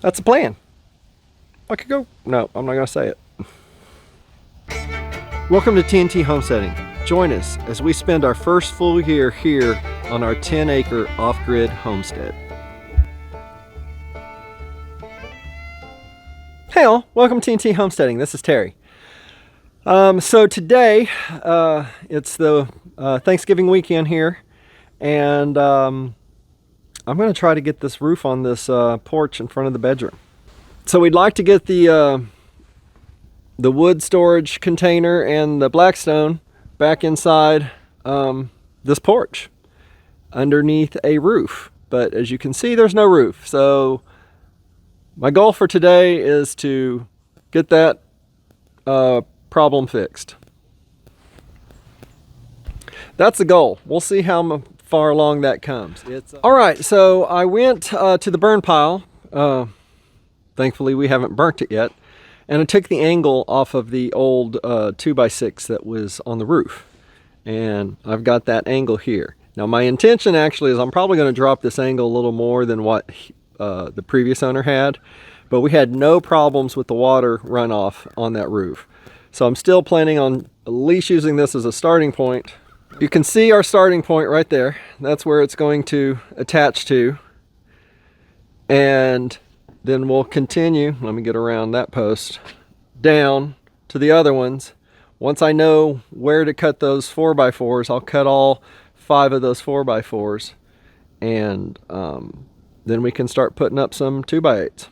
That's the plan. I could go. No, I'm not going to say it. Welcome to TNT Homesteading. Join us as we spend our first full year here on our 10-acre off-grid homestead. Hey all, welcome to TNT Homesteading. This is Terry. So today, it's the Thanksgiving weekend here, and I'm going to try to get this roof on this porch in front of the bedroom. So we'd like to get the wood storage container and the Blackstone back inside this porch underneath a roof. But as you can see, there's no roof. So my goal for today is to get that problem fixed. That's the goal. We'll see how far along that comes. All right, so I went to the burn pile. Thankfully, we haven't burnt it yet. And I took the angle off of the old 2x6 that was on the roof. And I've got that angle here. Now my intention actually is I'm probably going to drop this angle a little more than what the previous owner had. But we had no problems with the water runoff on that roof. So I'm still planning on at least using this as a starting point. You can see our starting point right there. That's where it's going to attach to. And then we'll continue, let me get around that post, down to the other ones. Once I know where to cut those 4x4s, I'll cut all 5 of those 4x4s. And then we can start putting up some 2x8s.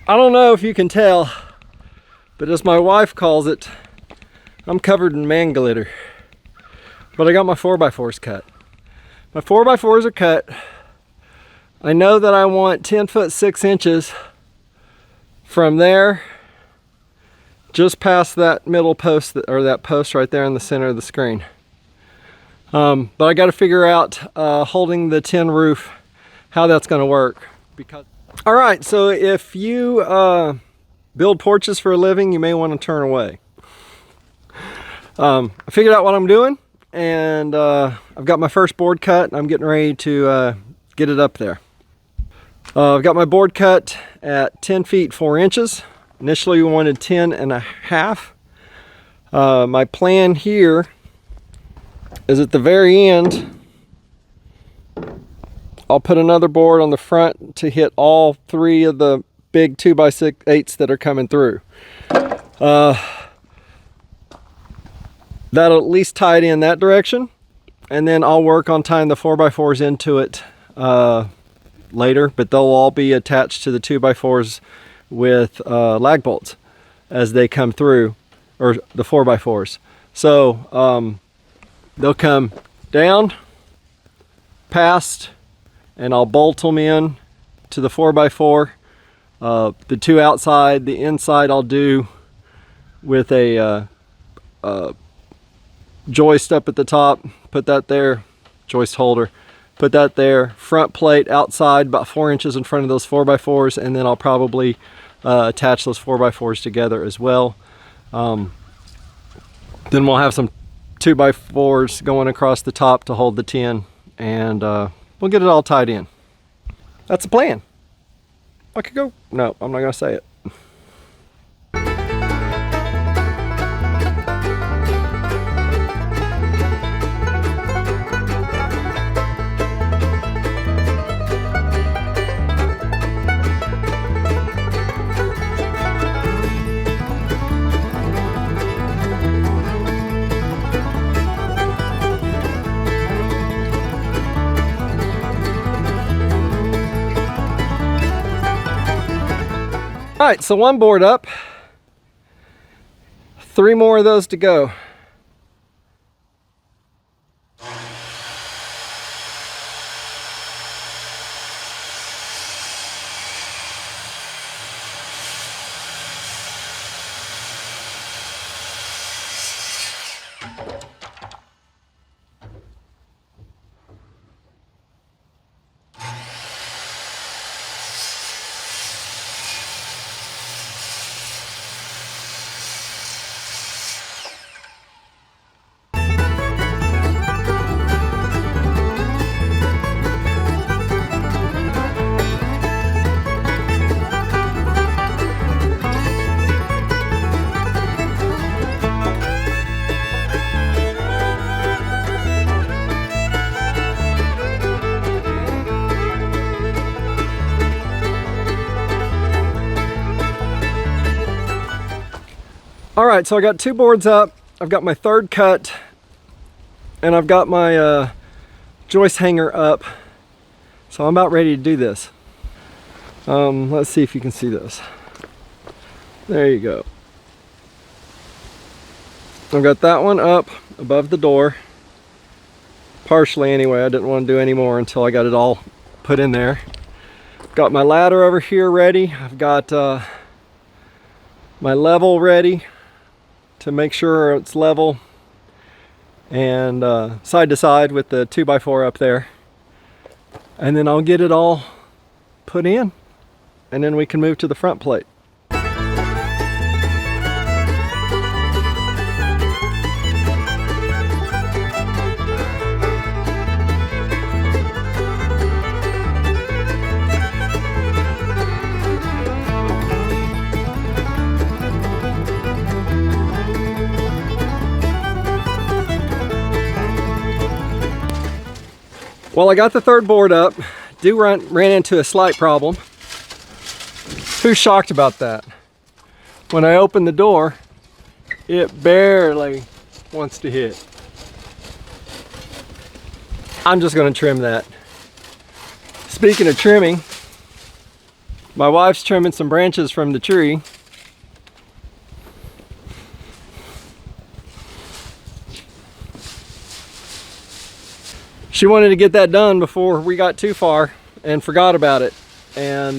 I don't know if you can tell, but as my wife calls it, I'm covered in man glitter. But I got my 4x4s cut. My 4x4s are cut. I know that I want 10 foot 6 inches from there, just past that middle post, or that post right there in the center of the screen. But I got to figure out holding the tin roof, how that's going to work. All right, so if you build porches for a living, you may want to turn away. I figured out what I'm doing, and I've got my first board cut, and I'm getting ready to get it up there. I've got my board cut at 10 feet 4 inches. Initially we wanted 10 and a half. My plan here is at the very end, I'll put another board on the front to hit all 3 of the big 2x8s that are coming through. That'll at least tie it in that direction, and then I'll work on tying the 4x4s into it later, but they'll all be attached to the 2x4s with lag bolts as they come through, or the 4x4s. So they'll come down, past, and I'll bolt them in to the 4x4. The 2 outside, the inside I'll do with a joist up at the top, put that there, joist holder, put that there, front plate outside about 4 inches in front of those 4x4s, and then I'll probably attach those 4x4s together as well. Then we'll have some 2x4s going across the top to hold the tin, and we'll get it all tied in. That's the plan. I could go. No, I'm not going to say it. right, so one board up. 3 more of those to go. All right, so I got 2 boards up. I've got my 3rd cut, and I've got my joist hanger up. So I'm about ready to do this. Let's see if you can see this. There you go. I've got that one up above the door. Partially anyway, I didn't want to do any more until I got it all put in there. Got my ladder over here ready. I've got my level ready to make sure it's level, and side to side with the 2x4 up there. And then I'll get it all put in, and then we can move to the front plate. Well, I got the 3rd board up. Ran into a slight problem. Who's shocked about that? When I open the door, it barely wants to hit. I'm just going to trim that. Speaking of trimming, my wife's trimming some branches from the tree. She wanted to get that done before we got too far and forgot about it. And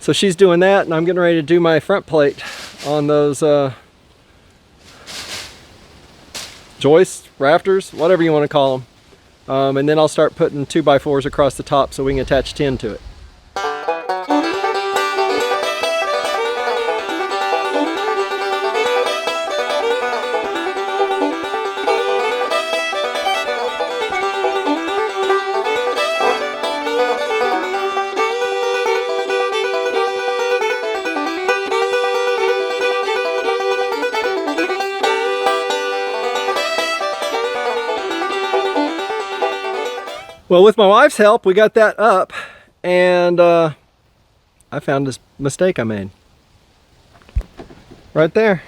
so she's doing that, and I'm getting ready to do my front plate on those joists, rafters, whatever you want to call them. And then I'll start putting 2x4s across the top so we can attach tin to it. Well, with my wife's help, we got that up, and I found this mistake I made. Right there.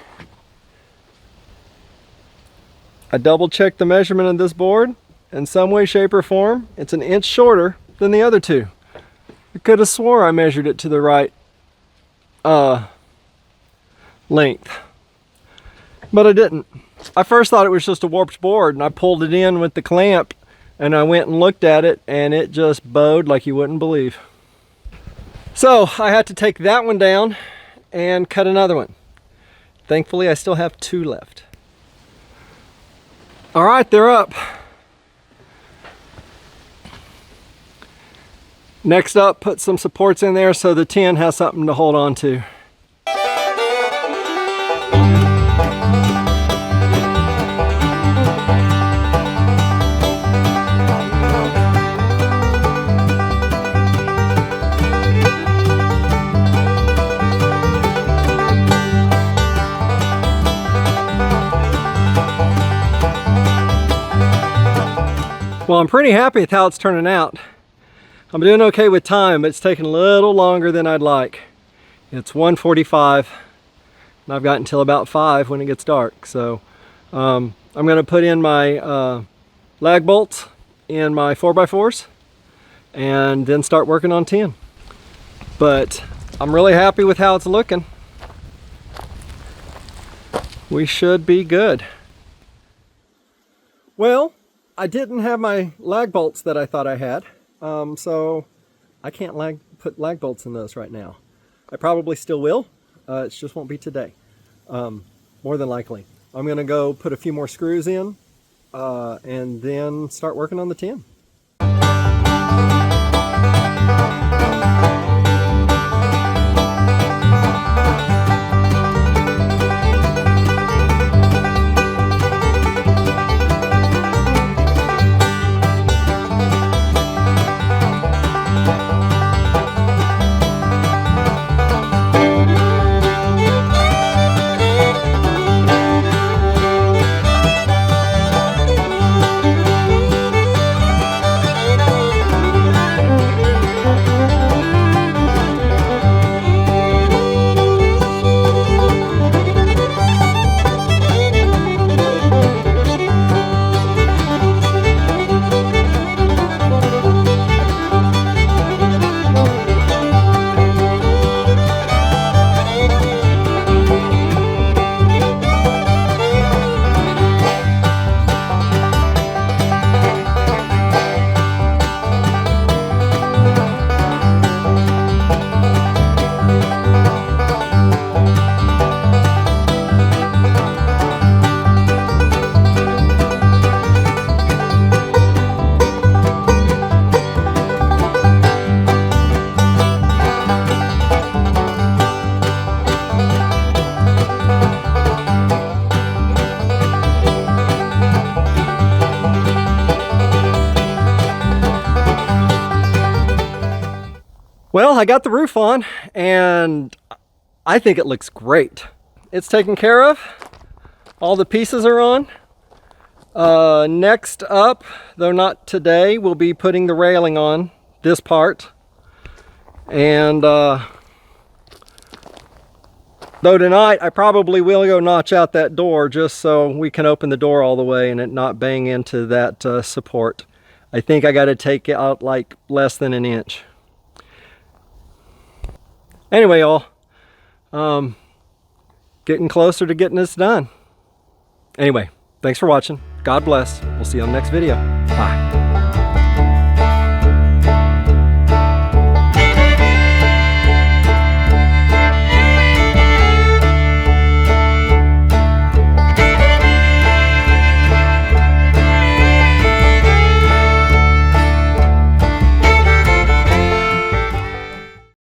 I double-checked the measurement of this board. In some way, shape, or form, it's an inch shorter than the other 2. I could have swore I measured it to the right length, but I didn't. I first thought it was just a warped board, and I pulled it in with the clamp, and I went and looked at it, and it just bowed like you wouldn't believe. So I had to take that one down and cut another one. Thankfully, I still have 2 left. All right, they're up. Next up, put some supports in there so the tin has something to hold on to. Well, I'm pretty happy with how it's turning out. I'm doing okay with time, but it's taking a little longer than I'd like. It's 1:45, and I've got until about 5 when it gets dark. So I'm going to put in my lag bolts in my 4x4s and then start working on tin. But I'm really happy with how it's looking. We should be good. Well, I didn't have my lag bolts that I thought I had, so I can't put lag bolts in those right now. I probably still will, it just won't be today, more than likely. I'm gonna go put a few more screws in and then start working on the tin. Well, I got the roof on and I think it looks great. It's taken care of. All the pieces are on. Next up, though not today, we'll be putting the railing on this part. And though tonight I probably will go notch out that door just so we can open the door all the way and it not bang into that support. I think I got to take it out like less than an inch. Anyway, y'all, getting closer to getting this done. Anyway, thanks for watching. God bless. We'll see you on the next video. Bye.